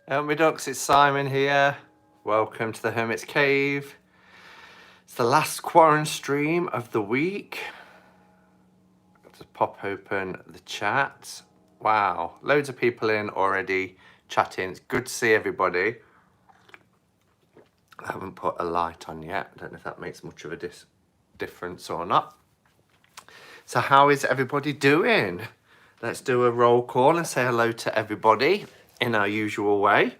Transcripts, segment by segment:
Help me ducks, it's Simon here. Welcome to the Hermit's Cave. It's the last QuaranStream of the week. Just pop open the chat. Wow, loads of people in already chatting. It's good to see everybody. I haven't put a light on yet. I don't know if that makes much of a difference or not. So how is everybody doing? Let's do a roll call and say hello to everybody in our usual way.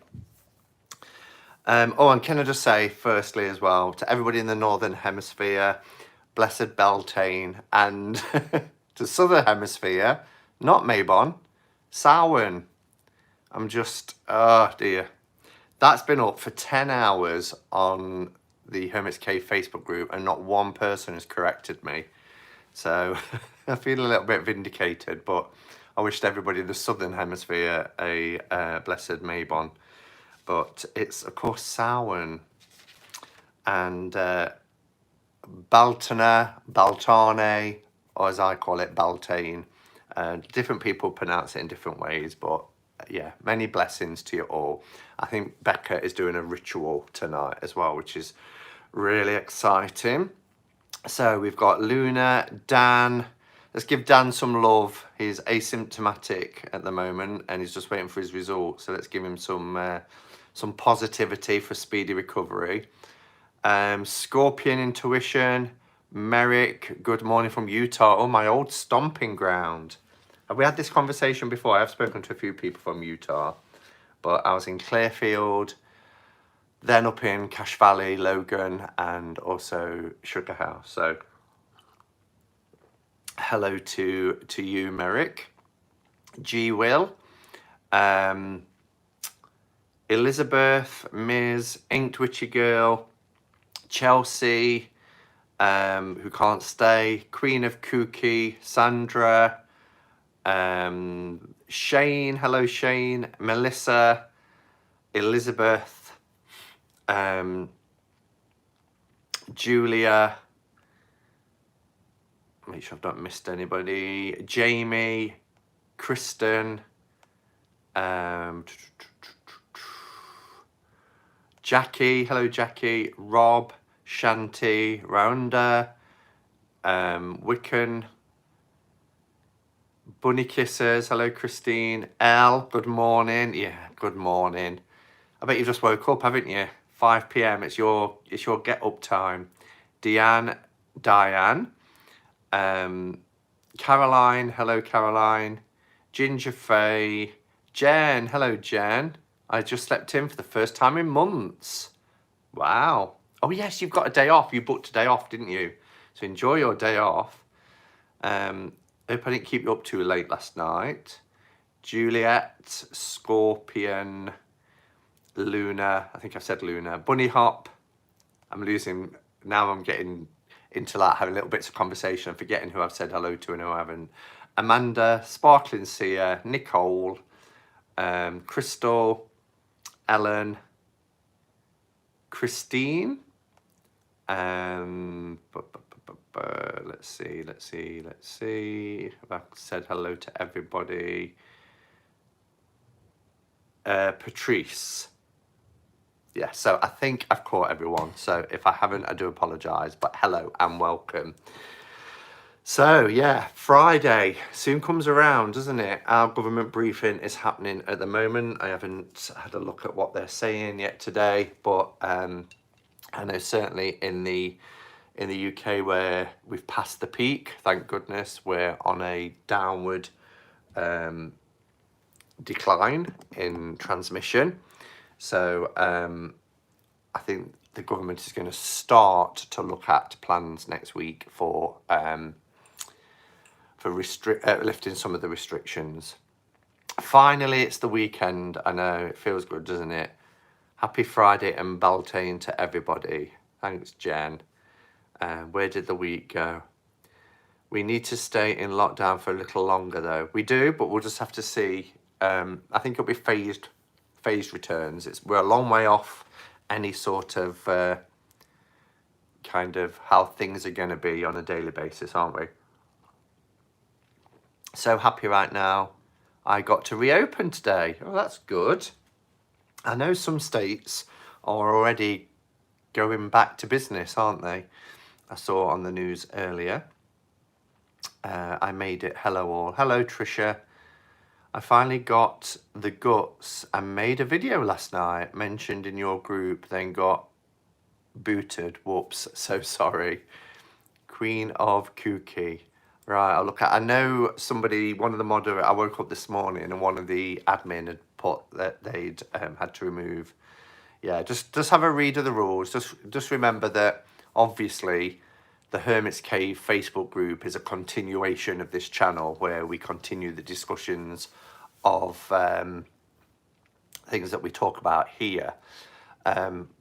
And can I just say, firstly, as well, to everybody in the Northern Hemisphere, blessed Beltane, and to Southern Hemisphere, not Mabon, Samhain. I'm just, oh dear. That's been up for 10 hours on the Hermit's Cave Facebook group, and not one person has corrected me. So I feel a little bit vindicated, but I wished everybody in the Southern Hemisphere a blessed Mabon. But it's, of course, Samhain. And Baltane, or as I call it, Beltane. Different people pronounce it in different ways, but yeah, many blessings to you all. I think Becca is doing a ritual tonight as well, which is really exciting. So we've got Luna, Dan. Let's give Dan some love. He's asymptomatic at the moment and he's just waiting for his results. So let's give him some positivity for speedy recovery. Scorpion Intuition, Merrick, good morning from Utah. Oh, my old stomping ground. Have we had this conversation before? I've spoken to a few people from Utah, but I was in Clearfield, then up in Cache Valley, Logan, and also Sugar House. So hello to you, Merrick. G. Will. Elizabeth, Ms. Inked Witchy Girl, Chelsea, who can't stay, Queen of Kooky, Sandra, Shane, hello Shane, Melissa, Elizabeth, Julia, make sure I've not missed anybody, Jamie, Kristen, Jackie, hello Jackie, Rob, Shanti, Rounda, Wiccan, Bunny Kisses, hello Christine, Elle, good morning, yeah, good morning. I bet you just woke up, haven't you? 5 p.m. It's your get up time. Diane, Caroline, hello Caroline, Ginger Faye, Jen, hello Jen. I just slept in for the first time in months. Wow. Oh yes, you've got a day off. You booked a day off, didn't you? So enjoy your day off. Hope I didn't keep you up too late last night. Juliet, Scorpion, Luna. I think I've said Luna. Bunny Hop. I'm getting into that, having little bits of conversation and forgetting who I've said hello to and who I haven't. Amanda, Sparkling Seer, Nicole, Crystal, Ellen, Christine, let's see. Have I said hello to everybody? Patrice. Yeah, so I think I've caught everyone. So if I haven't, I do apologise. But hello and welcome. So yeah, Friday soon comes around, doesn't it? Our government briefing is happening at the moment. I haven't had a look at what they're saying yet today, but I know certainly in the UK where we've passed the peak, thank goodness, we're on a downward decline in transmission. So I think the government is going to start to look at plans next week for lifting some of the restrictions. Finally, it's the weekend. I know, it feels good, doesn't it? Happy Friday and Beltane to everybody. Thanks, Jen. Where did the week go? We need to stay in lockdown for a little longer, though. We do, but we'll just have to see. I think it'll be phased returns. We're a long way off any sort of kind of how things are going to be on a daily basis, aren't we? So happy right now. I got to reopen today. Oh, that's good. I know some states are already going back to business, aren't they? I saw on the news earlier. I made it. Hello all. Hello Trisha. I finally got the guts and made a video last night, mentioned in your group, then got booted. Whoops, so sorry. Queen of Kooky. Right, I'll look at. I know somebody, one of the moderators. I woke up this morning and one of the admin had put that they'd had to remove. Yeah, just have a read of the rules. Just remember that obviously the Hermit's Cave Facebook group is a continuation of this channel where we continue the discussions of things that we talk about here.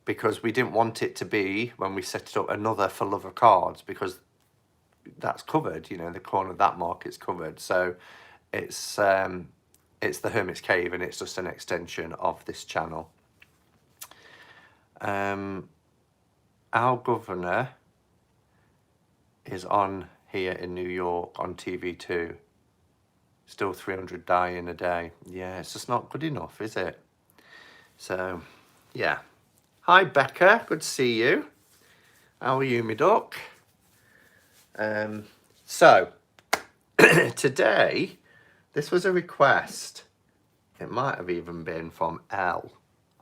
Because we didn't want it to be, when we set it up, another For Love of Cards, because that's covered, you know, the corner of that market's covered. So it's the Hermit's Cave and it's just an extension of this channel. Our governor is on here in New York on TV too. Still 300 dying a day. Yeah, it's just not good enough, is it? So, yeah. Hi, Becca. Good to see you. How are you, me duck? So, today, this was a request. It might have even been from Elle.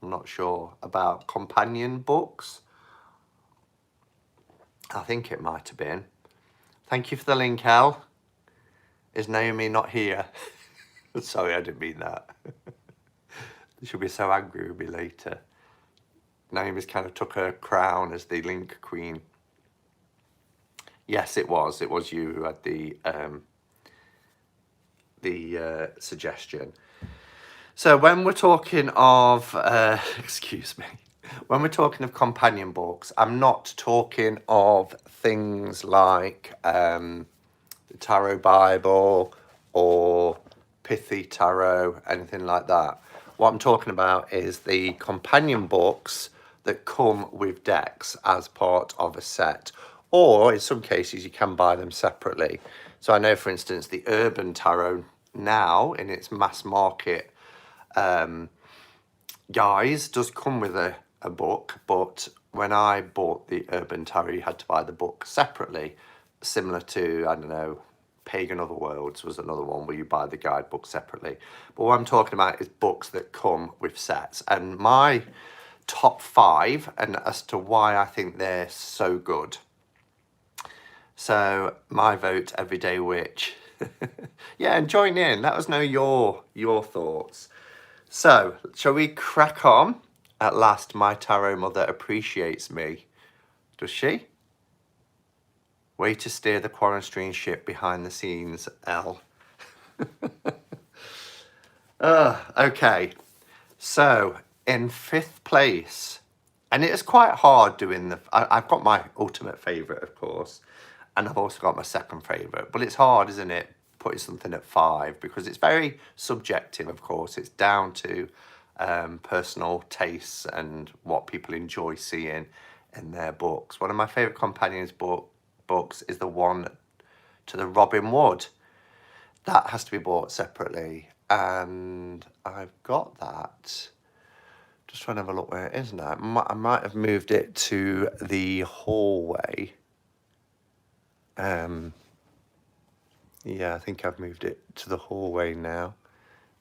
I'm not sure. About companion books. I think it might have been. Thank you for the link, Elle. Is Naomi not here? Sorry, I didn't mean that. She'll be so angry with me later. Naomi's kind of took her crown as the link queen. Yes, it was. It was you who had the suggestion. So when we're talking of, excuse me, when we're talking of companion books, I'm not talking of things like the Tarot Bible or Pithy Tarot, anything like that. What I'm talking about is the companion books that come with decks as part of a set. Or in some cases, you can buy them separately. So I know, for instance, the Urban Tarot now in its mass market guise does come with a book. But when I bought the Urban Tarot, you had to buy the book separately. Similar to, I don't know, Pagan Otherworlds was another one where you buy the guidebook separately. But what I'm talking about is books that come with sets. And my top 5, and as to why I think they're so good. So my vote, Everyday Witch. Yeah, and join in. Let us know your thoughts. So, shall we crack on? At last, my tarot mother appreciates me. Does she? Way to steer the QuaranStream ship behind the scenes, Elle. Okay. So, in 5th place, and it is quite hard doing I've got my ultimate favourite, of course, and I've also got my second favourite, but it's hard, isn't it, putting something at 5, because it's very subjective, of course. It's down to personal tastes and what people enjoy seeing in their books. One of my favourite companions books is the one to the Robin Wood. That has to be bought separately, and I've got that. Just trying to have a look where it is now. I might have moved it to the hallway. Yeah, I think I've moved it to the hallway now.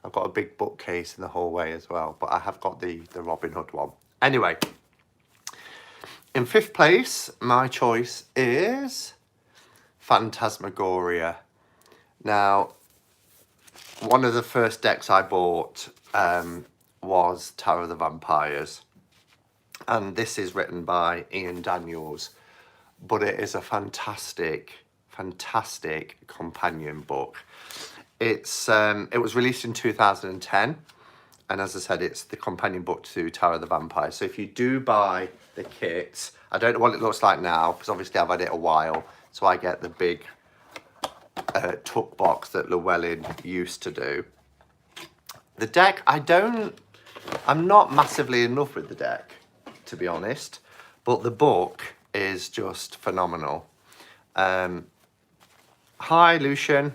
I've got a big bookcase in the hallway as well, but I have got the Robin Hood one. Anyway, in 5th place, my choice is Phantasmagoria. Now, one of the first decks I bought was Tarot of the Vampires. And this is written by Ian Daniels. But it is a fantastic companion book. It was released in 2010. And as I said, it's the companion book to Tarot of the Vampires. So if you do buy the kit, I don't know what it looks like now, because obviously I've had it a while. So I get the big tuck box that Llewellyn used to do. The deck, I'm not massively in love with the deck, to be honest, but the book is just phenomenal. Hi, Lucian.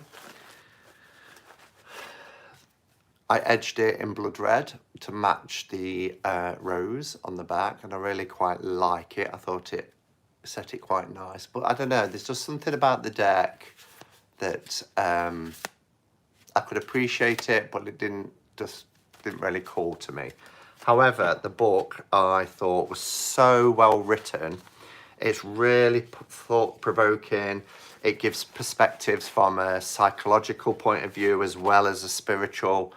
I edged it in blood red, to match the rose on the back, and I really quite like it. I thought it set it quite nice, but I don't know, there's just something about the deck that I could appreciate it, but it didn't really call to me. However, the book I thought was so well written. It's really thought-provoking. It gives perspectives from a psychological point of view as well as a spiritual.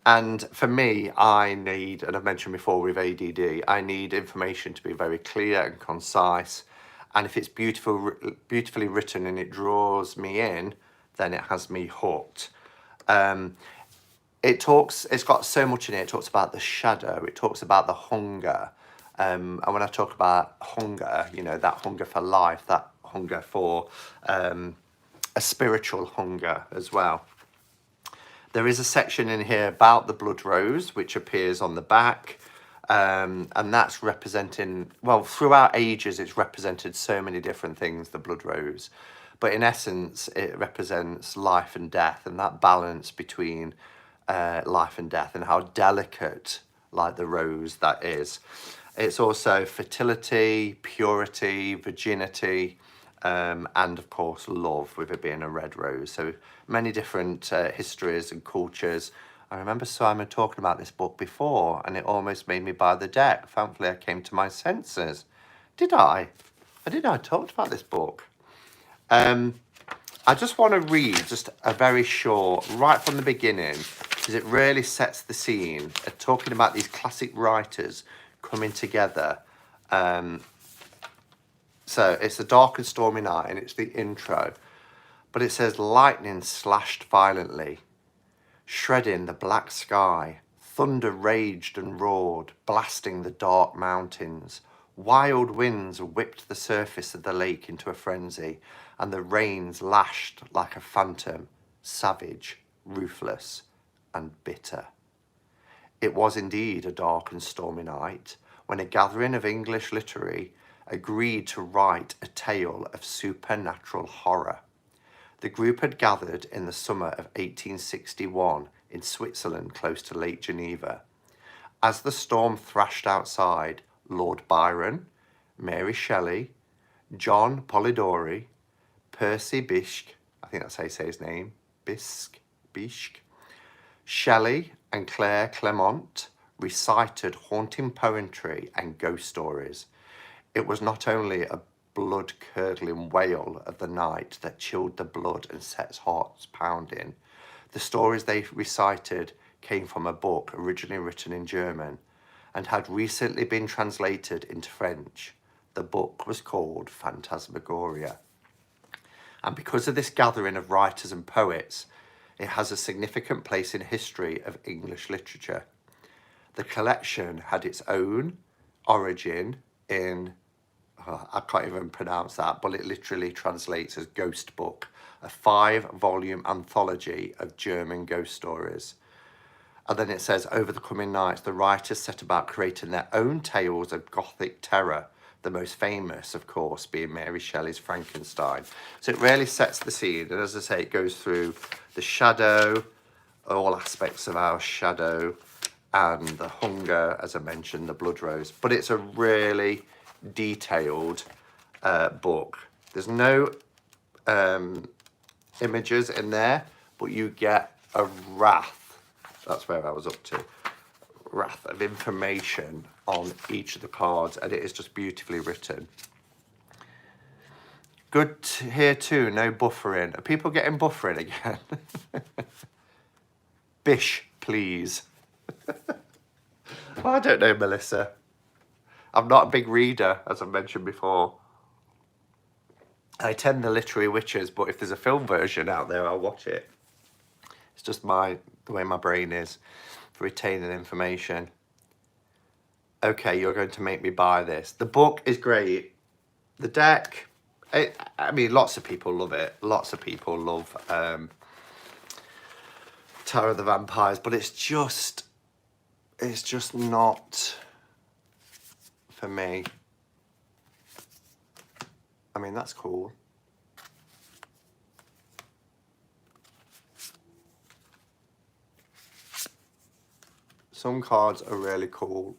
And for me, I need, and I've mentioned before with ADD, I need information to be very clear and concise. And if it's beautifully written and it draws me in, then it has me hooked. It's got so much in it. It talks about the shadow. It talks about the hunger. And when I talk about hunger, you know, that hunger for life, that hunger for a spiritual hunger as well. There is a section in here about the blood rose, which appears on the back. And that's representing, well, throughout ages, it's represented so many different things, the blood rose. But in essence, it represents life and death, and that balance between life and death, and how delicate, like the rose, that is. It's also fertility, purity, virginity, and of course love, with it being a red rose. So many different histories and cultures. I remember Simon talking about this book before, and it almost made me buy the deck. Thankfully, I came to my senses. Did I? I did. I talked about this book. I just want to read just a very short, right from the beginning, because it really sets the scene, talking about these classic writers coming together. So it's a dark and stormy night, and it's the intro. But it says, lightning slashed violently, shredding the black sky. Thunder raged and roared, blasting the dark mountains. Wild winds whipped the surface of the lake into a frenzy, and the rains lashed like a phantom, savage, ruthless, and bitter. It was indeed a dark and stormy night when a gathering of English literati agreed to write a tale of supernatural horror. The group had gathered in the summer of 1861 in Switzerland, close to Lake Geneva. As the storm thrashed outside, Lord Byron, Mary Shelley, John Polidori, Percy Bysshe, I think that's how you say his name, Bysshe, Shelley and Claire Clement recited haunting poetry and ghost stories. It was not only a blood-curdling wail of the night that chilled the blood and sets hearts pounding. The stories they recited came from a book originally written in German and had recently been translated into French. The book was called Phantasmagoria. And because of this gathering of writers and poets, it has a significant place in history of English literature. The collection had its own origin in, I can't even pronounce that, but it literally translates as Ghost Book, a 5-volume anthology of German ghost stories. And then it says, over the coming nights, the writers set about creating their own tales of Gothic terror, the most famous, of course, being Mary Shelley's Frankenstein. So it really sets the scene. And as I say, it goes through the shadow, all aspects of our shadow, and the hunger, as I mentioned, the blood rose. But it's a really detailed book. There's no images in there, but you get a raft. That's where I was up to. Raft of information on each of the cards, and it is just beautifully written. Good here too, no buffering. Are people getting buffering again? Bish, please. Well, I don't know, Melissa. I'm not a big reader, as I mentioned before. I attend the Literary Witches, but if there's a film version out there, I'll watch it. It's just the way my brain is for retaining information. Okay, you're going to make me buy this. The book is great. The deck, I mean, lots of people love it. Lots of people love Tower of the Vampires, but it's just not for me. I mean, that's cool. Some cards are really cool,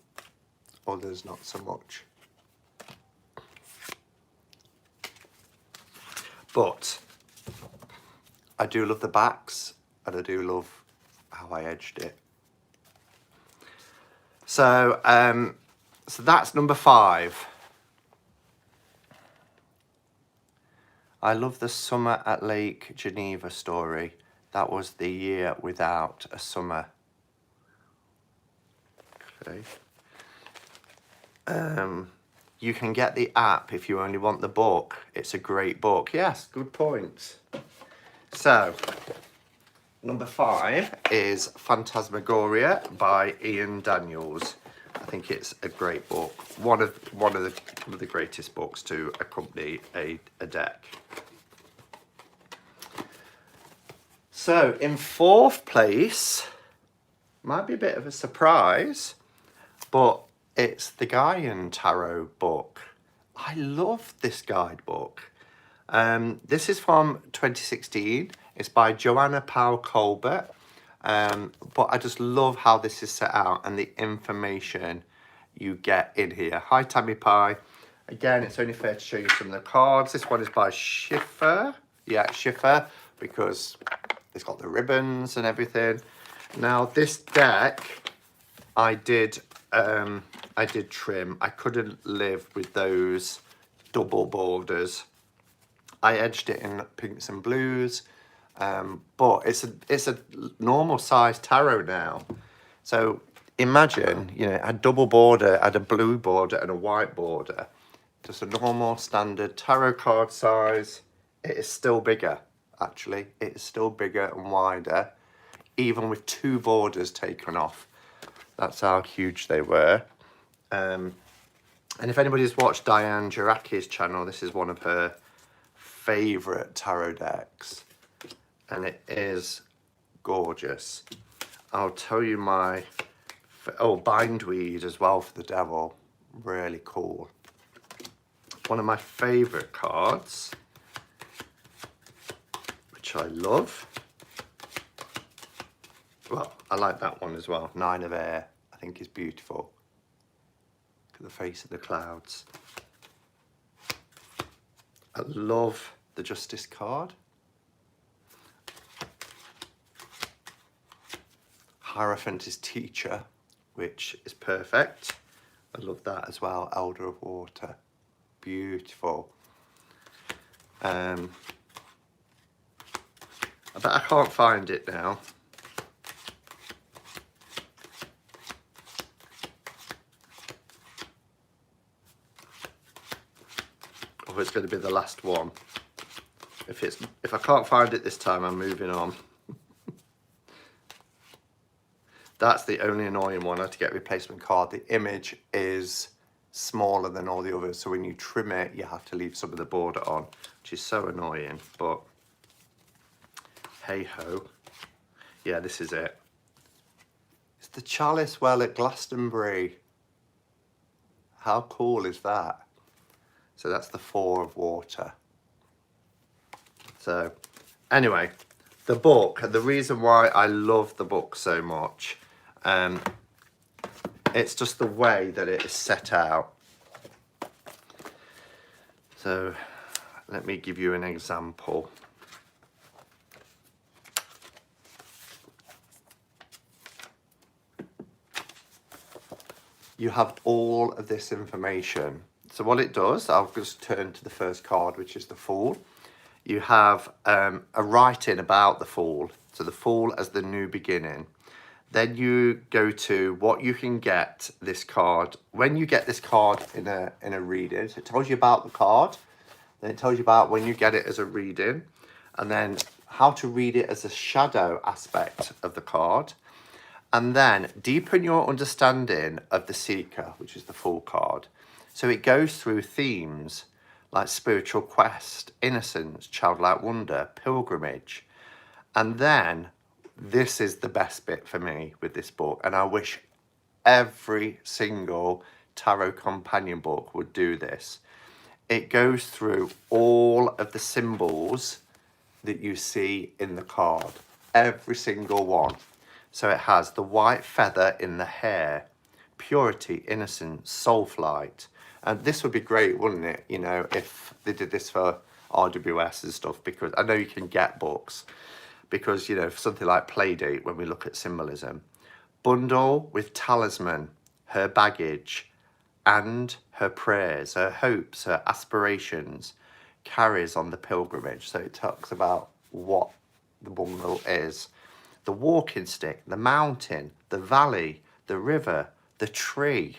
others not so much. But I do love the backs, and I do love how I edged it. So, so that's number 5. I love the Summer at Lake Geneva story. That was the year without a summer. Okay. You can get the app if you only want the book. It's a great book. Yes, good point. So, number 5 is Phantasmagoria by Ian Daniels. I think it's a great book. One of the greatest books to accompany a deck. So in 4th place, might be a bit of a surprise, but it's the Gaian Tarot book. I love this guidebook. This is from 2016. It's by Joanna Powell Colbert. But I just love how this is set out and the information you get in here. Hi, Tammy Pie. Again, it's only fair to show you some of the cards. This one is by Schiffer. Yeah, Schiffer, because it's got the ribbons and everything. Now, this deck, I did trim. I couldn't live with those double borders. I edged it in pinks and blues. But it's a normal size tarot now. So imagine, you know, a double border, had a blue border and a white border. Just a normal standard tarot card size. It is still bigger, actually. It is still bigger and wider, even with 2 borders taken off. That's how huge they were. And if anybody's watched Diane Jaraki's channel, this is one of her favourite tarot decks. And it is gorgeous. I'll tell you my... Oh, Bindweed as well for the devil. Really cool. One of my favourite cards, which I love. Well, I like that one as well. 9 of Air, I think is beautiful. Look at the face of the clouds. I love the Justice card. Hierophant is Teacher, which is perfect. I love that as well. Elder of Water, beautiful. I bet I can't find it now. Oh, it's going to be the last one. If I can't find it this time, I'm moving on. That's the only annoying one. I have to get a replacement card. The image is smaller than all the others, so when you trim it, you have to leave some of the border on, which is so annoying, but hey ho. Yeah, this is it. It's the Chalice Well at Glastonbury. How cool is that? So that's the 4 of Water. So anyway, the book, the reason why I love the book so much, it's just the way that it is set out. So let me give you an example. You have all of this information. So what it does, I'll just turn to the first card, which is the Fool. You have a writing about the Fool. So the Fool as the new beginning. Then you go to what you can get this card. When you get this card in a reading, so it tells you about the card. Then it tells you about when you get it as a reading. And then how to read it as a shadow aspect of the card. And then deepen your understanding of the Seeker, which is the Fool card. So it goes through themes like spiritual quest, innocence, childlike wonder, pilgrimage. And then this is the best bit for me with this book. And I wish every single tarot companion book would do this. It goes through all of the symbols that you see in the card. Every single one. So it has the white feather in the hair, purity, innocence, soul flight. And this would be great, wouldn't it? You know, if they did this for RWS and stuff, because I know you can get books, because, you know, for something like Playdate, when we look at symbolism, bundle with talisman, her baggage, and her prayers, her hopes, her aspirations, carries on the pilgrimage. So it talks about what the bundle is. The walking stick, the mountain, the valley, the river, the tree.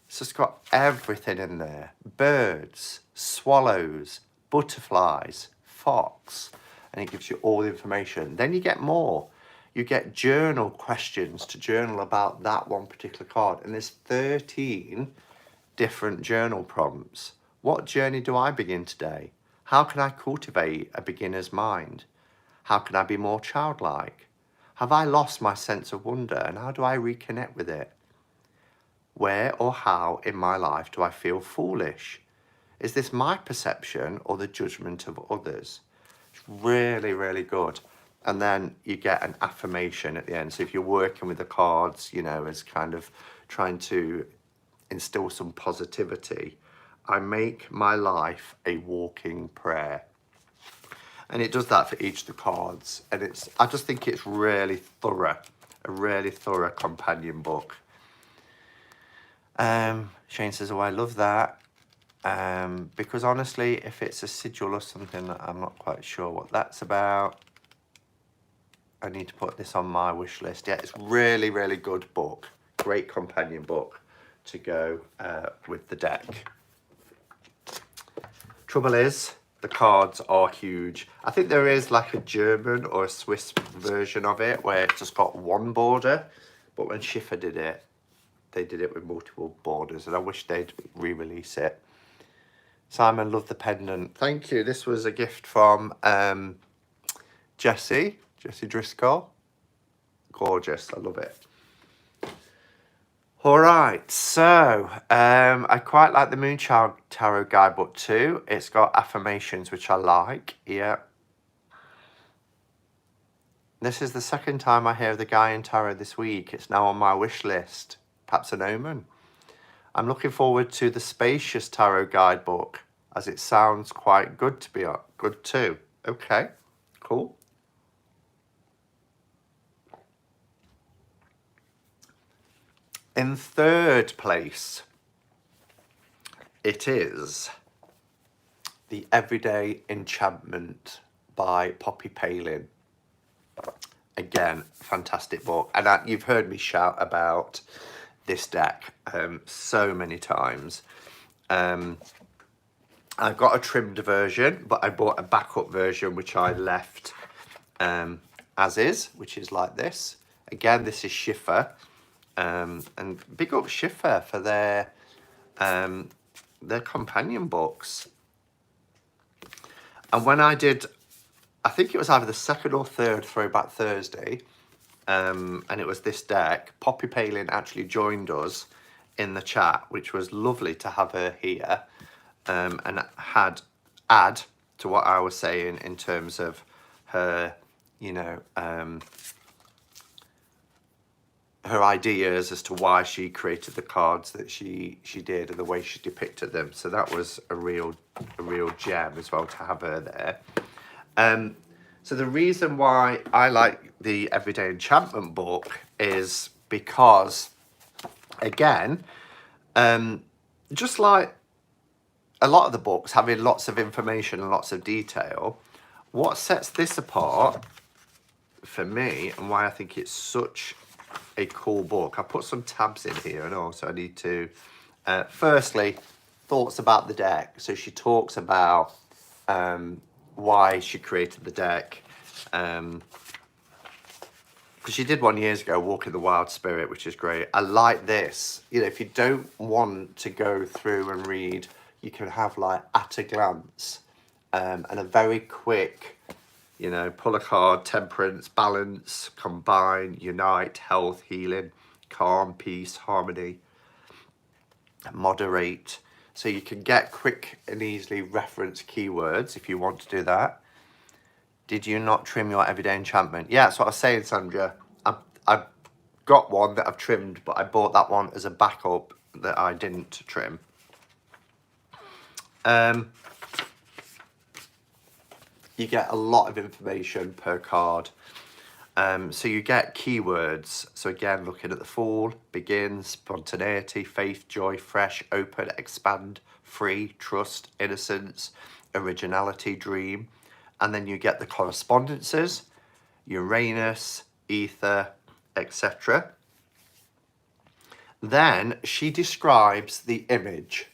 It's just got everything in there. Birds, swallows, butterflies, fox. And it gives you all the information. Then you get more. You get journal questions to journal about that one particular card. And there's 13 different journal prompts. What journey do I begin today? How can I cultivate a beginner's mind? How can I be more childlike? Have I lost my sense of wonder, and how do I reconnect with it? Where or how in my life do I feel foolish? Is this my perception or the judgment of others? It's really, really good. And then you get an affirmation at the end. So if you're working with the cards, you know, as kind of trying to instill some positivity, I make my life a walking prayer. And it does that for each of the cards. And I just think it's really thorough, a really thorough companion book. Shane says, oh, I love that. Because honestly, if it's a sigil or something, I'm not quite sure what that's about. I need to put this on my wish list. Yeah, it's really, really good book. Great companion book to go with the deck. Trouble is, the cards are huge. I think there is like a German or a Swiss version of it where it's just got one border. But when Schiffer did it, they did it with multiple borders. And I wish they'd re-release it. Simon, love the pendant. Thank you. This was a gift from Jesse Driscoll. Gorgeous. I love it. All right. So I quite like the Moonchild Tarot Guidebook too. It's got affirmations, which I like. Yeah. This is the second time I hear of the Gaian Tarot this week. It's now on my wish list. Perhaps an omen. I'm looking forward to the Spacious Tarot Guidebook, as it sounds quite good to be good too. Okay, cool. In third place, it is The Everyday Enchantment by Poppy Palin. Again, fantastic book. And you've heard me shout about this deck so many times. I've got a trimmed version, but I bought a backup version which I left as is, which is like this. Again, this is Schiffer, and big up Schiffer for their companion books. And when I did, I think it was either the second or third Throwback Thursday, and it was this deck, Poppy Palin actually joined us in the chat, which was lovely to have her here, and add to what I was saying in terms of her, you know, her ideas as to why she created the cards that she did and the way she depicted them. So that was a real gem as well to have her there. So the reason why I like the Everyday Enchantment book is because, again, just like a lot of the books having lots of information and lots of detail, what sets this apart for me and why I think it's such a cool book. I put some tabs in here, and also I need to, firstly, thoughts about the deck. So she talks about why she created the deck, because she did one years ago, Walking the Wild Spirit, which is great. I like this. You know, if you don't want to go through and read, you can have like at a glance and a very quick, you know, pull a card: temperance, balance, combine, unite, health, healing, calm, peace, harmony, moderate. So you can get quick and easily reference keywords if you want to do that. Did you not trim your Everyday Enchantment? Yeah, that's what I was saying, Sandra. I'm I've got one that I've trimmed, but I bought that one as a backup that I didn't trim. You get a lot of information per card. So you get keywords. So again, looking at the Fool, begin, spontaneity, faith, joy, fresh, open, expand, free, trust, innocence, originality, dream. And then you get the correspondences, Uranus, ether, etc. Then she describes the image.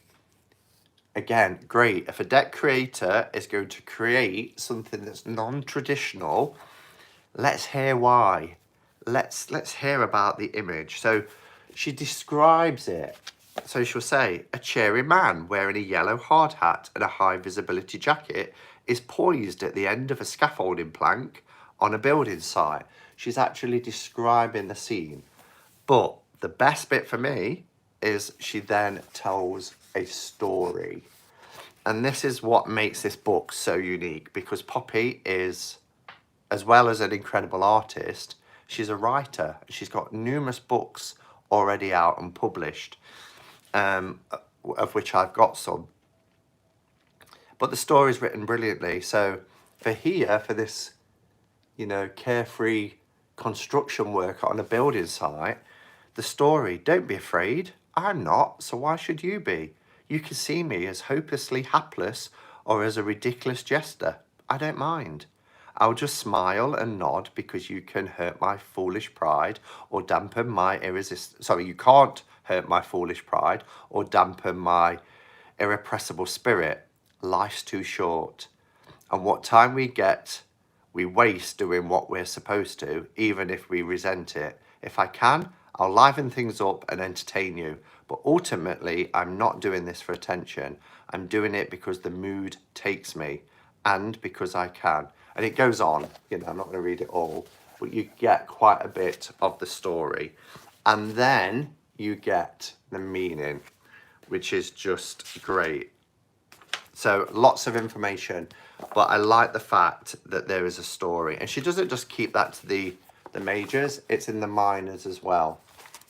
Again, great. If a deck creator is going to create something that's non-traditional, let's hear why. Let's hear about the image. So she describes it. So she'll say, a cheery man wearing a yellow hard hat and a high visibility jacket is poised at the end of a scaffolding plank on a building site. She's actually describing the scene. But the best bit for me is she then tells a story. And this is what makes this book so unique, because Poppy is, as well as an incredible artist, she's a writer. She's got numerous books already out and published, of which I've got some. But the story's written brilliantly. So for this, carefree construction work on a building site, the story, don't be afraid. I'm not, so why should you be? You can see me as hopelessly hapless or as a ridiculous jester. I don't mind. I'll just smile and nod because you can hurt my foolish pride or dampen my you can't hurt my foolish pride or dampen my irrepressible spirit. Life's too short. And what time we waste doing what we're supposed to, even if we resent it. If I can, I'll liven things up and entertain you. But ultimately, I'm not doing this for attention. I'm doing it because the mood takes me and because I can. And it goes on, I'm not going to read it all, but you get quite a bit of the story. And then you get the meaning, which is just great. So lots of information, but I like the fact that there is a story. And she doesn't just keep that to the majors, it's in the minors as well.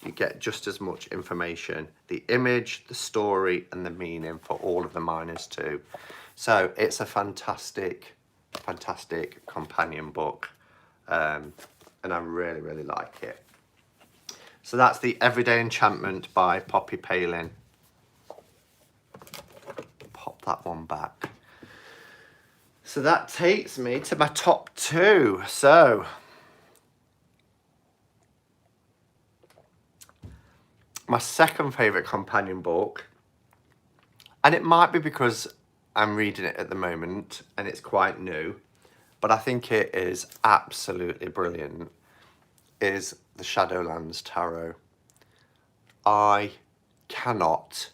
You get just as much information, the image, the story, and the meaning for all of the minors too. So it's a fantastic companion book, and I really, really like it. So that's The Everyday Enchantment by Poppy Palin. Pop that one back. So that takes me to my top 2. So my second favourite companion book, and it might be because I'm reading it at the moment and it's quite new, but I think it is absolutely brilliant, is the Shadowlands Tarot. I cannot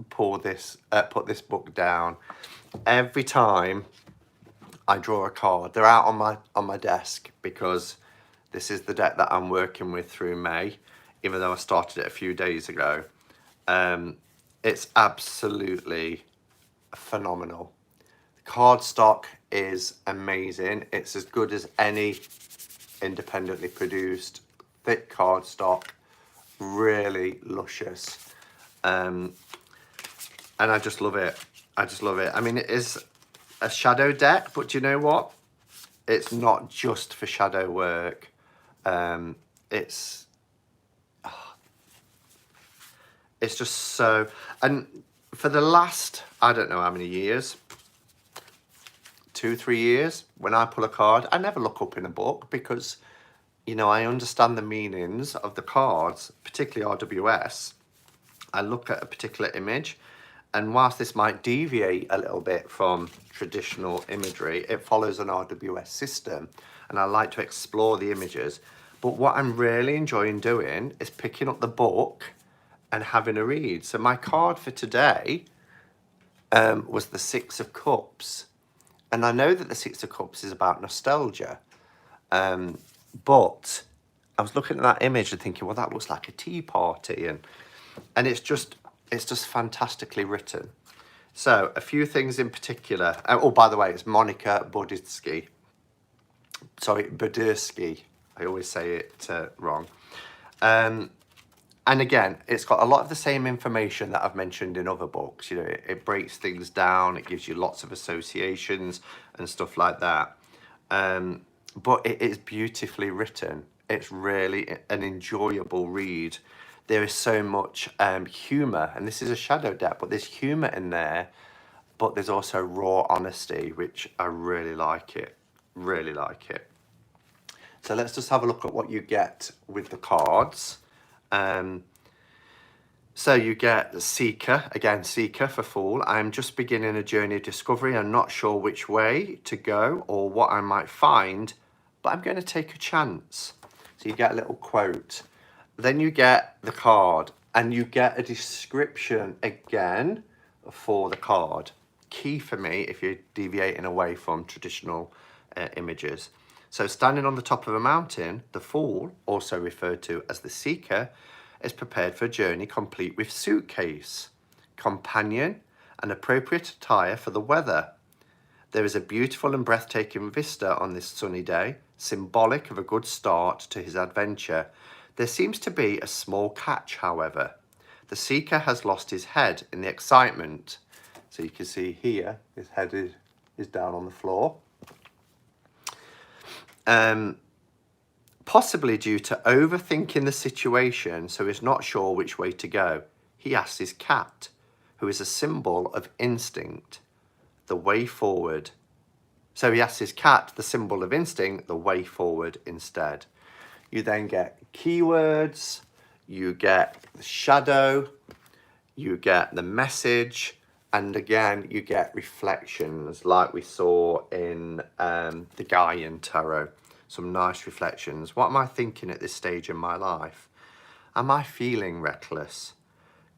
put this book down. Every time I draw a card, they're out on my desk because this is the deck that I'm working with through May, even though I started it a few days ago. It's absolutely phenomenal. The cardstock is amazing. It's as good as any independently produced thick cardstock, really luscious. And I just love it. I mean, it is a shadow deck, but do you know what? It's not just for shadow work. It's just so, and for the last, I don't know how many years, 2-3 years, when I pull a card, I never look up in a book because, I understand the meanings of the cards, particularly RWS. I look at a particular image, and whilst this might deviate a little bit from traditional imagery, it follows an RWS system, and I like to explore the images. But what I'm really enjoying doing is picking up the book and having a read. So my card for today was the Six of Cups. And I know that the Six of Cups is about nostalgia. But I was looking at that image and thinking, well, that looks like a tea party. And it's just fantastically written. So a few things in particular. Oh, by the way, it's Monica Budirsky. Sorry, Budirsky. I always say it wrong. And again, it's got a lot of the same information that I've mentioned in other books. You know, it breaks things down. It gives you lots of associations and stuff like that. But it is beautifully written. It's really an enjoyable read. There is so much humour, and this is a shadow deck, but there's humour in there, but there's also raw honesty, which I really like it. Really like it. So let's just have a look at what you get with the cards. So you get Seeker, again, Seeker for Fool. I'm just beginning a journey of discovery. I'm not sure which way to go or what I might find, but I'm going to take a chance. So you get a little quote. Then you get the card and you get a description again for the card. Key for me if you're deviating away from traditional images. So standing on the top of a mountain, the Fool, also referred to as the Seeker, is prepared for a journey complete with suitcase, companion, and appropriate attire for the weather. There is a beautiful and breathtaking vista on this sunny day, symbolic of a good start to his adventure. There seems to be a small catch, however. The Seeker has lost his head in the excitement. So you can see here, his head is down on the floor. Possibly due to overthinking the situation, so he's not sure which way to go. He asks his cat, who is a symbol of instinct, the way forward. So he asks his cat, the symbol of instinct, the way forward instead. You then get keywords, you get the shadow, you get the message, and again, you get reflections like we saw in the Gaian Tarot. Some nice reflections. What am I thinking at this stage in my life? Am I feeling reckless?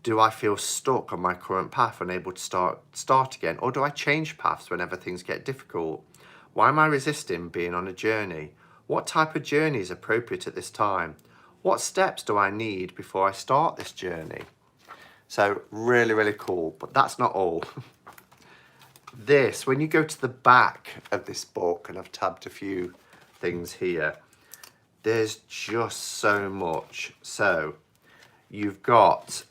Do I feel stuck on my current path, unable to start again? Or do I change paths whenever things get difficult? Why am I resisting being on a journey? What type of journey is appropriate at this time? What steps do I need before I start this journey? So really, really cool. But that's not all. This, when you go to the back of this book, and I've tabbed a few things here, there's just so much. So you've got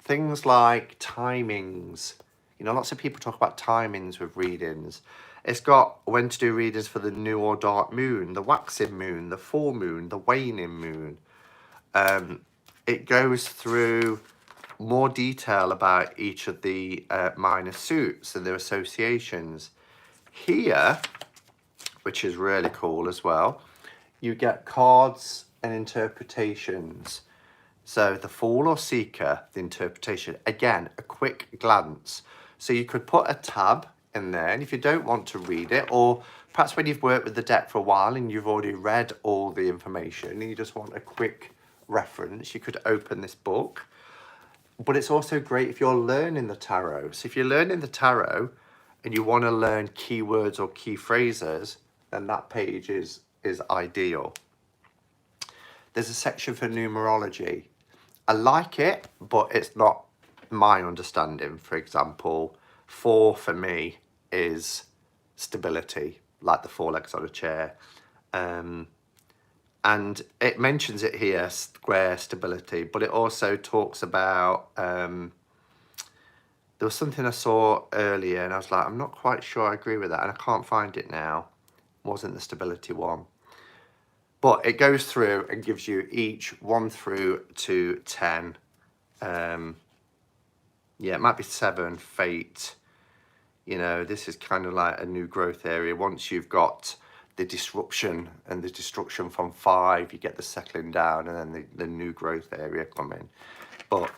things like timings. You know, lots of people talk about timings with readings. It's got when to do readings for the new or dark moon, the waxing moon, the full moon, the waning moon. It goes through more detail about each of the minor suits and their associations. Here, which is really cool as well, you get cards and interpretations. So the Fool or Seeker, the interpretation, again, a quick glance. So you could put a tab in there, and if you don't want to read it, or perhaps when you've worked with the deck for a while and you've already read all the information and you just want a quick reference, you could open this book. But it's also great if you're learning the tarot. So if you're learning the tarot and you want to learn keywords or key phrases, then that page is ideal. There's a section for numerology. I like it, but it's not my understanding. For example, 4 for me is stability, like the 4 legs on a chair. And it mentions it here, square stability, but it also talks about, there was something I saw earlier and I was like, I'm not quite sure I agree with that, and I can't find it now. Wasn't the stability one. But it goes through and gives you each 1 through to 10. Yeah, it might be 7, fate. You know, this is kind of like a new growth area. Once you've got the disruption and the destruction from 5, you get the settling down and then the new growth area coming. But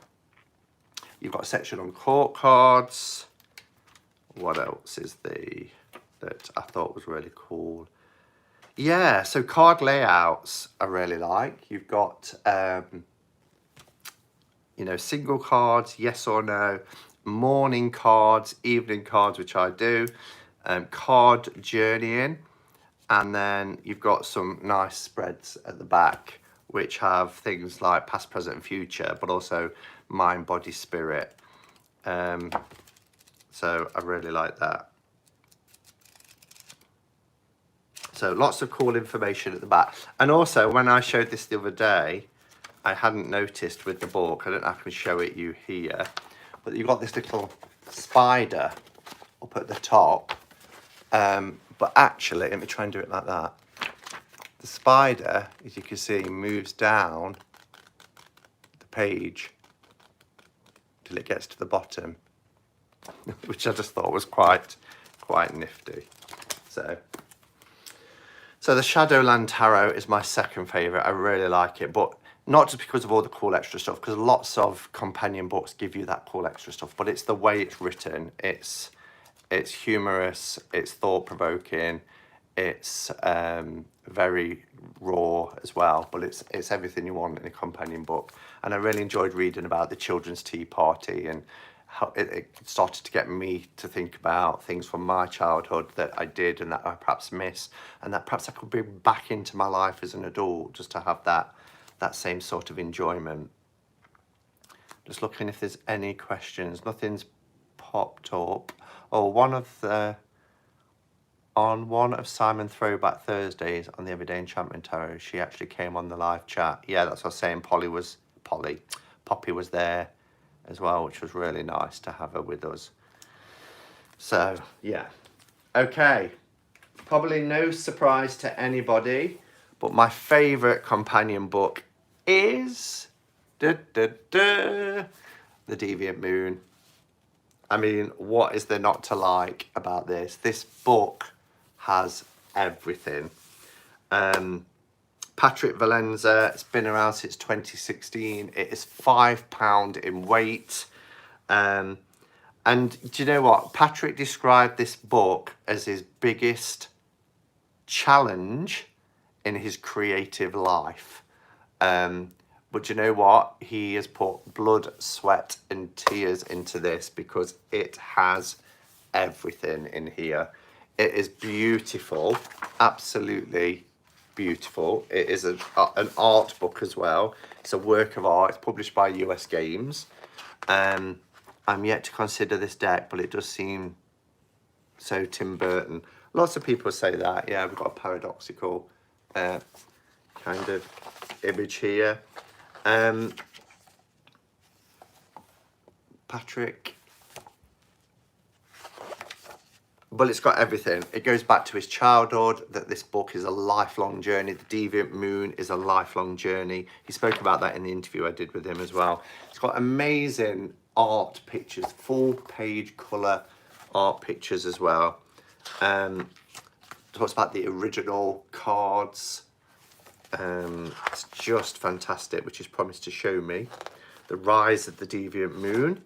you've got a section on court cards. What else is that I thought was really cool? Yeah, so card layouts I really like. You've got, you know, single cards, yes or no, morning cards, evening cards, which I do, card journeying, and then you've got some nice spreads at the back, which have things like past, present, and future, but also mind, body, spirit. So I really like that. So lots of cool information at the back. And also, when I showed this the other day, I hadn't noticed with the book, I don't know if I can show it you here, but you've got this little spider up at the top. But actually, let me try and do it like that. The spider, as you can see, moves down the page till it gets to the bottom, which I just thought was quite nifty. So the Shadowland Tarot is my second favourite. I really like it, but not just because of all the cool extra stuff, because lots of companion books give you that cool extra stuff, but it's the way it's written. It's humorous, it's thought-provoking, it's very raw as well, but it's everything you want in a companion book. And I really enjoyed reading about the Children's Tea Party and how it started to get me to think about things from my childhood that I did and that I perhaps miss, and that perhaps I could bring back into my life as an adult, just to have that same sort of enjoyment. Just looking if there's any questions. Nothing's popped up. Oh, on one of Simon Throwback Thursdays on the Everyday Enchantment Tarot, she actually came on the live chat. Yeah, that's what I was saying. Poppy was there as well, which was really nice to have her with us. So, yeah. Okay. Probably no surprise to anybody, but my favourite companion book is The Deviant Moon. I mean, what is there not to like about this? This book has everything. Patrick Valenza, it's been around since 2016. It is £5 in weight. And do you know what? Patrick described this book as his biggest challenge in his creative life. But you know what? He has put blood, sweat and tears into this because it has everything in here. It is beautiful, absolutely beautiful. It is an art book as well. It's a work of art. It's published by US Games. I'm yet to consider this deck, but it does seem so Tim Burton. Lots of people say that. Yeah, we've got a paradoxical kind of image here. Patrick. But it's got everything. It goes back to his childhood, that this book is a lifelong journey. The Deviant Moon is a lifelong journey. He spoke about that in the interview I did with him as well. It's got amazing art pictures, full page colour art pictures as well. Talks about the original cards. It's just fantastic, which he's promised to show me. The Rise of the Deviant Moon.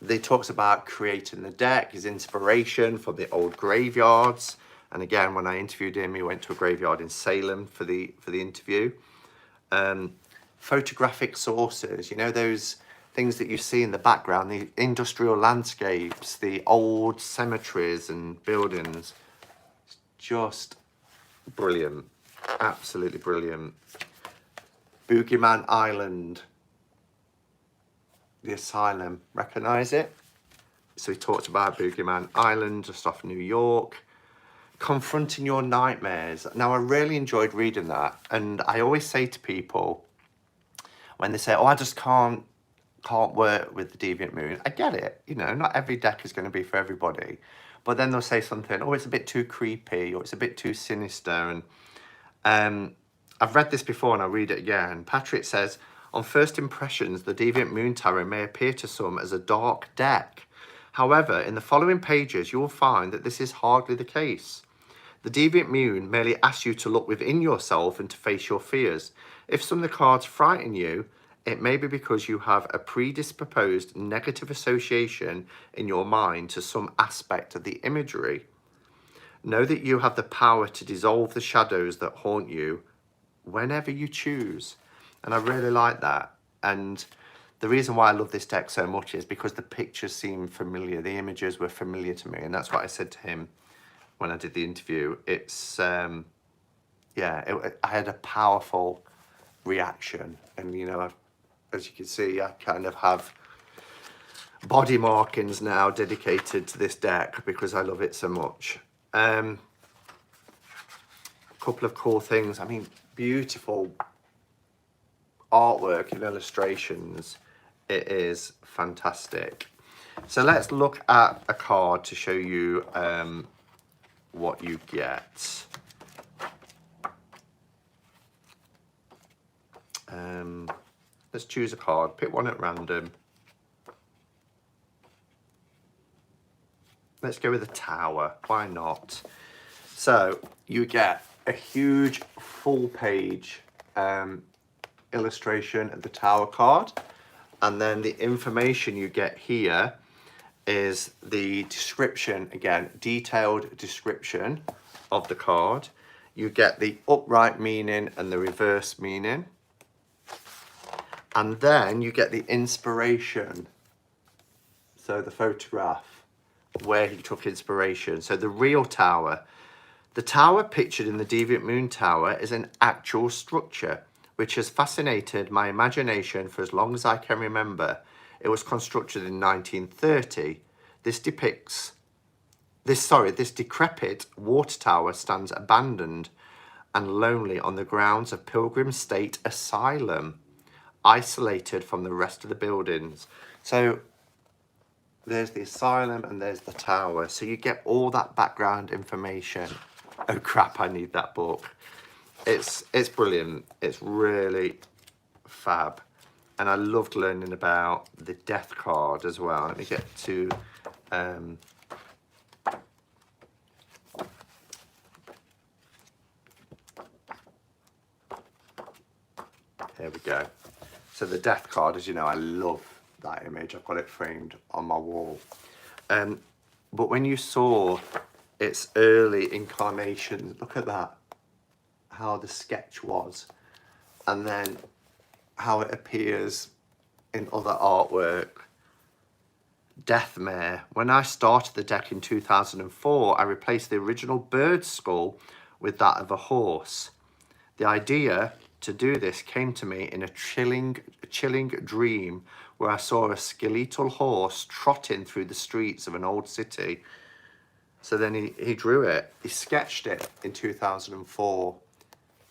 They talks about creating the deck, his inspiration from the old graveyards. And again, when I interviewed him, he went to a graveyard in Salem for the interview. Photographic sources, you know, those things that you see in the background, the industrial landscapes, the old cemeteries and buildings. It's just brilliant, absolutely brilliant. Boogeyman Island. The Asylum, recognise it? So he talked about Boogeyman Island, just off New York. Confronting Your Nightmares. Now, I really enjoyed reading that, and I always say to people when they say, "Oh, I just can't work with the Deviant Moon," I get it. You know, not every deck is going to be for everybody, but then they'll say something, "Oh, it's a bit too creepy," or "It's a bit too sinister." And I've read this before, and I'll read it again. Patrick says, "On first impressions, the Deviant Moon Tarot may appear to some as a dark deck. However, in the following pages, you will find that this is hardly the case. The Deviant Moon merely asks you to look within yourself and to face your fears. If some of the cards frighten you, it may be because you have a predisposed negative association in your mind to some aspect of the imagery. Know that you have the power to dissolve the shadows that haunt you whenever you choose." And I really like that. And the reason why I love this deck so much is because the pictures seem familiar. The images were familiar to me. And that's what I said to him when I did the interview. It's, I had a powerful reaction. And, you know, as you can see, I kind of have body markings now dedicated to this deck because I love it so much. couple of cool things. I mean, beautiful artwork and illustrations. It is fantastic. So let's look at a card to show you what you get. Let's choose a card, pick one at random. Let's go with the Tower, why not? So you get a huge full page illustration of the Tower card, and then the information you get here is the description, again, detailed description of the card. You get the upright meaning and the reverse meaning. And then you get the inspiration. So the photograph, where he took inspiration. So the real tower. The tower pictured in the Deviant Moon Tower is an actual structure, which has fascinated my imagination for as long as I can remember. It was constructed in 1930. This decrepit water tower stands abandoned and lonely on the grounds of Pilgrim State Asylum, isolated from the rest of the buildings. So there's the asylum and there's the tower. So you get all that background information. Oh crap, I need that book. It's brilliant. It's really fab. And I loved learning about the death card as well. Let me get to here we go. So the death card, as you know, I love that image. I've got it framed on my wall. But when you saw its early incarnation, look at that, how the sketch was, and then how it appears in other artwork. Deathmare. When I started the deck in 2004, I replaced the original bird skull with that of a horse. The idea to do this came to me in a chilling dream where I saw a skeletal horse trotting through the streets of an old city. So then he drew it, he sketched it in 2004,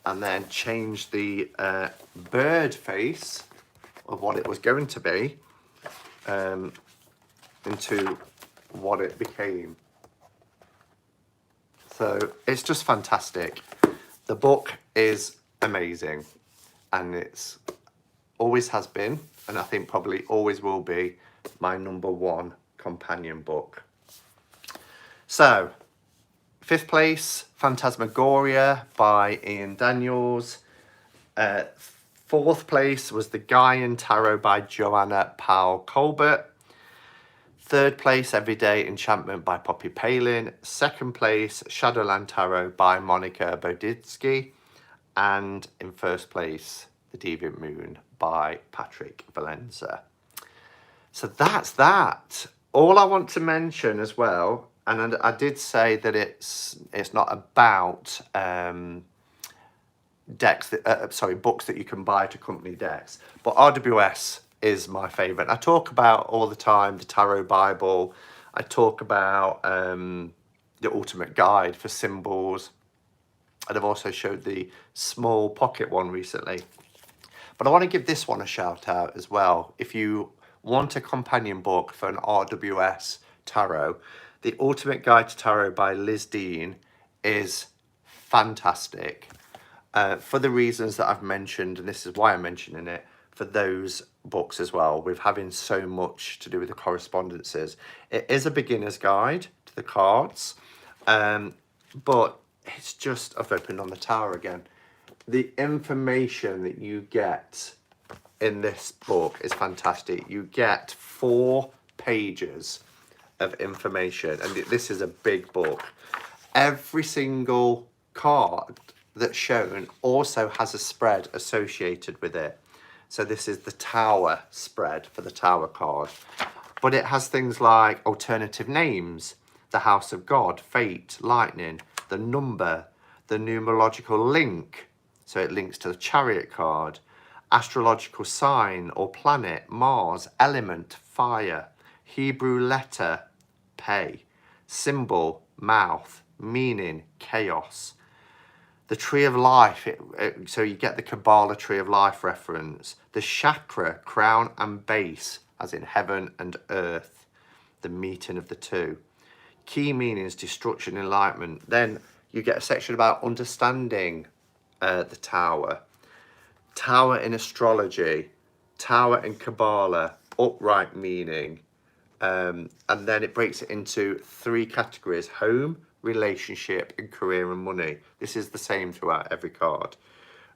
and then changed the bird face of what it was going to be into what it became. So it's just fantastic. The book is amazing, and it's always has been, and I think probably always will be, my #1 companion book. So 5th place, Phantasmagoria by Ian Daniels. 4th place was The Gaian Tarot by Joanna Powell Colbert. 3rd place, Everyday Enchantment by Poppy Palin. 2nd place, Shadowland Tarot by Monica Boditsky. And in 1st place, The Deviant Moon by Patrick Valenza. So that's that. All I want to mention as well, and I did say that it's not about books that you can buy to accompany decks, but RWS is my favourite. I talk about all the time the Tarot Bible. I talk about the Ultimate Guide for Symbols, and I've also showed the small pocket one recently. But I want to give this one a shout out as well. If you want a companion book for an RWS tarot, The Ultimate Guide to Tarot by Liz Dean is fantastic. For the reasons that I've mentioned, and this is why I'm mentioning it, for those books as well, with having so much to do with the correspondences. It is a beginner's guide to the cards, but it's just, I've opened on the tower again. The information that you get in this book is fantastic. You get 4 pages of information, and this is a big book. Every single card that's shown also has a spread associated with it. So this is the Tower spread for the Tower card. But it has things like alternative names, the House of God, Fate, Lightning, the number, the numerological link. So it links to the Chariot card, astrological sign or planet, Mars, element, fire, Hebrew letter, pay, symbol, mouth, meaning, chaos, The tree of life, so you get the Kabbalah tree of life reference. The chakra, crown and base, as in heaven and earth, the meeting of the two. Key meanings, destruction, enlightenment. Then you get a section about understanding the tower. Tower in astrology, tower in Kabbalah, upright meaning. And then it breaks it into 3 categories: home, relationship, and career and money. This is the same throughout every card.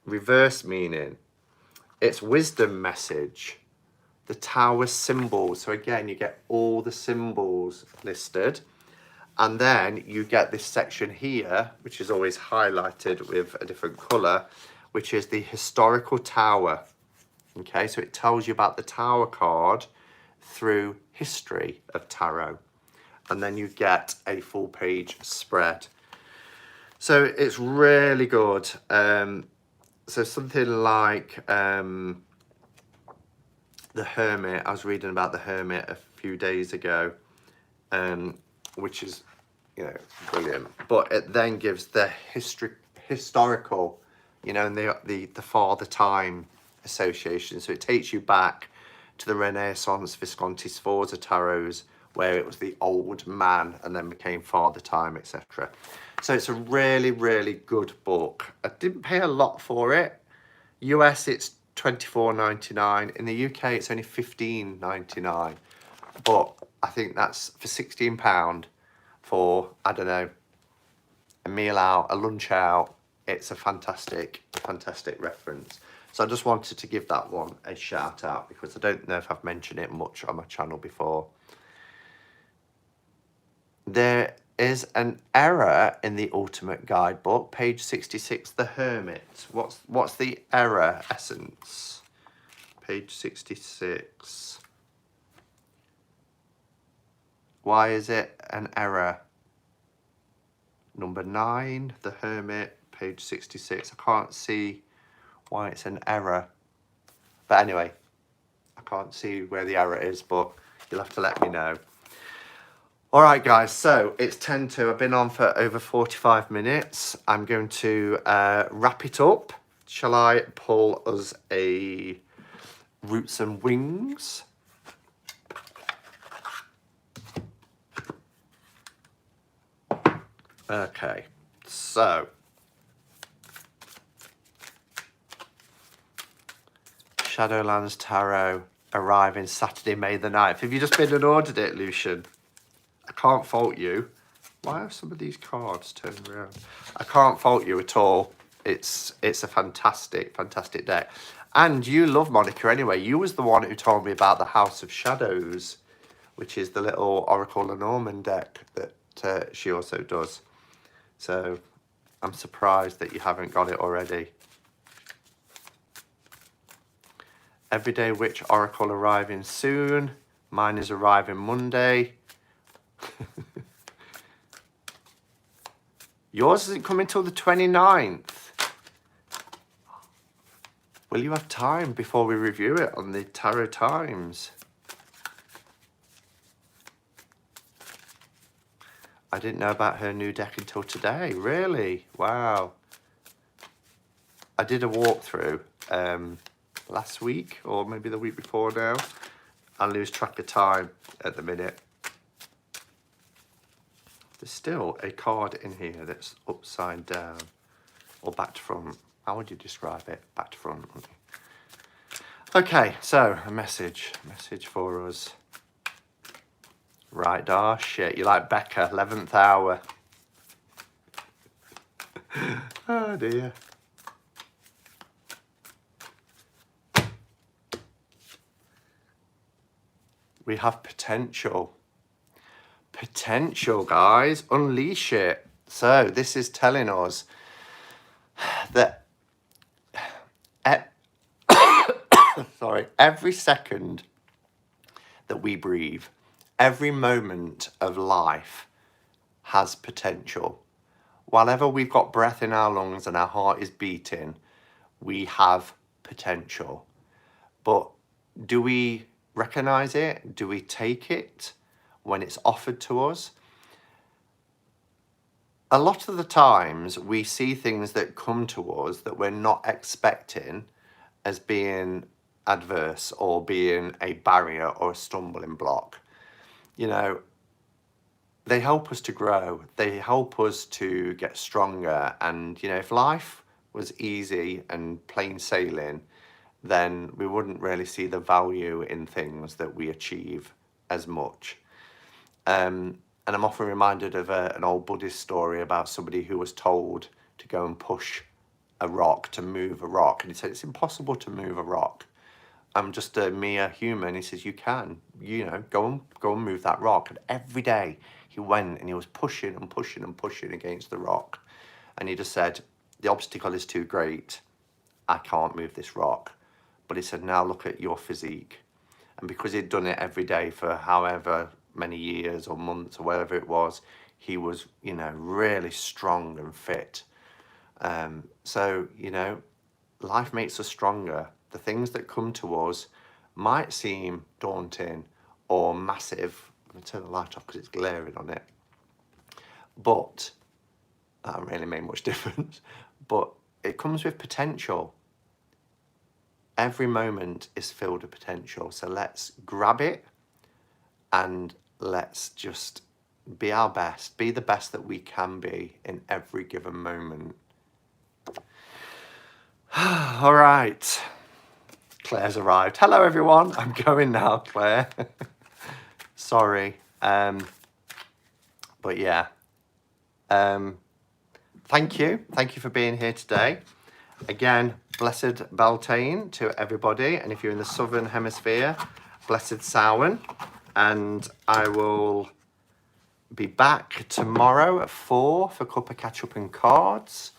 Reverse meaning, it's wisdom message. The tower symbols. So again, you get all the symbols listed. And then you get this section here, which is always highlighted with a different colour, which is the historical tower. Okay, so it tells you about the tower card through history of tarot. And then you get a full page spread. So it's really good. So something like the Hermit. I was reading about the Hermit a few days ago, which is, you know, brilliant. But it then gives the historical, you know, and the Father Time association. So it takes you back to the Renaissance Visconti Sforza tarots, where it was the old man and then became Father Time, etc. So it's a really, really good book. I didn't pay a lot for it. US, it's $24.99. In the UK, it's only $15.99. But I think that's for £16 for, I don't know, a meal out, a lunch out. It's a fantastic, fantastic reference. So I just wanted to give that one a shout out because I don't know if I've mentioned it much on my channel before. There is an error in the Ultimate Guidebook, page 66, the Hermit. What's the error essence? Page 66. Why is it an error? Number 9, the Hermit, page 66. I can't see why it's an error. But anyway, I can't see where the error is, but you'll have to let me know. All right, guys, so it's 10 to. I've been on for over 45 minutes. I'm going to wrap it up. Shall I pull us a Roots and Wings? Okay, so Shadowlands Tarot arriving Saturday, May the 9th. Have you just been and ordered it, Lucian? I can't fault you. Why are some of these cards turned around? I can't fault you at all. It's a fantastic, fantastic deck. And you love Monica anyway. You was the one who told me about the House of Shadows, which is the little Oracle Lenormand deck that she also does. So I'm surprised that you haven't got it already. Everyday Witch Oracle arriving soon. Mine is arriving Monday. Yours isn't coming till the 29th. Will you have time before we review it on the Tarot Times? I didn't know about her new deck until today. Really? Wow. I did a walkthrough last week, or maybe the week before now. I lose track of time at the minute. There's still a card in here that's upside down, or back to front. How would you describe it? Back to front. Okay, so a message for us. Right, shit, you like Becca, 11th hour. Oh dear. We have potential. Potential, guys. Unleash it. So this is telling us that sorry, every second that we breathe, every moment of life has potential. Whenever we've got breath in our lungs and our heart is beating, we have potential. But do we recognize it? Do we take it when it's offered to us? a lot of the times we see things that come to us that we're not expecting as being adverse or being a barrier or a stumbling block. You know, they help us to grow. They help us to get stronger. And, you know, if life was easy and plain sailing, then we wouldn't really see the value in things that we achieve as much. And I'm often reminded of an old Buddhist story about somebody who was told to go and push a rock, to move a rock. And he said, it's impossible to move a rock. I'm just a mere human. He says, you can, you know, go and move that rock. And every day he went and he was pushing and pushing and pushing against the rock. And he just said, the obstacle is too great. I can't move this rock. But he said, now look at your physique. And because he'd done it every day for however many years or months or whatever it was, he was, you know, really strong and fit. So, you know, life makes us stronger. The things that come to us might seem daunting or massive. I'm going to turn the light off because it's glaring on it. But that doesn't really make much difference. But it comes with potential. Every moment is filled with potential. So let's grab it and let's just be our best. Be the best that we can be in every given moment. All right. Claire's arrived. Hello, everyone. I'm going now, Claire. Sorry. But yeah. Thank you. Thank you for being here today. Again, blessed Beltane to everybody. And if you're in the Southern Hemisphere, blessed Samhain. And I will be back tomorrow at 4 for Cup of Catch-Up and Cards.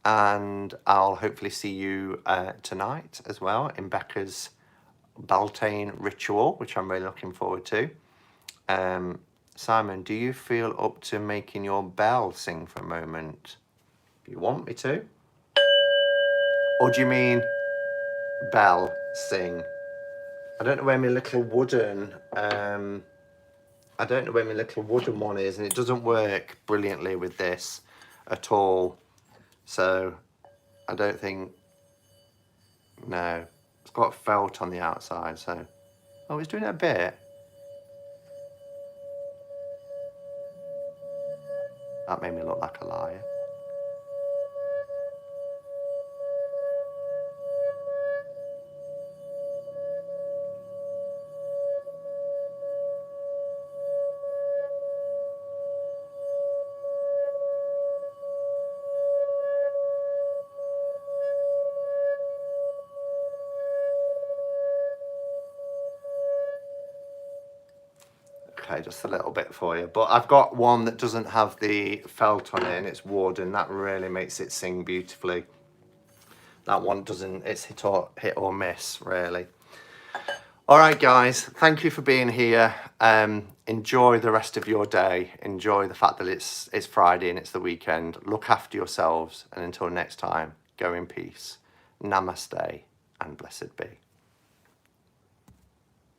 And I'll hopefully see you tonight as well in Becca's Beltane ritual, which I'm really looking forward to. Simon, do you feel up to making your bell sing for a moment? Do you want me to? Or do you mean bell sing? I don't know where my little wooden one is, and it doesn't work brilliantly with this at all. So I don't think, no, it's got felt on the outside. So, oh, it's doing it a bit. That made me look like a liar. Okay, just a little bit for you. But I've got one that doesn't have the felt on it, and it's wood, and that really makes it sing beautifully. That one doesn't, it's hit or miss, really. All right, guys, thank you for being here. Enjoy the rest of your day. Enjoy the fact that it's Friday and it's the weekend. Look after yourselves, and until next time, go in peace. Namaste and blessed be.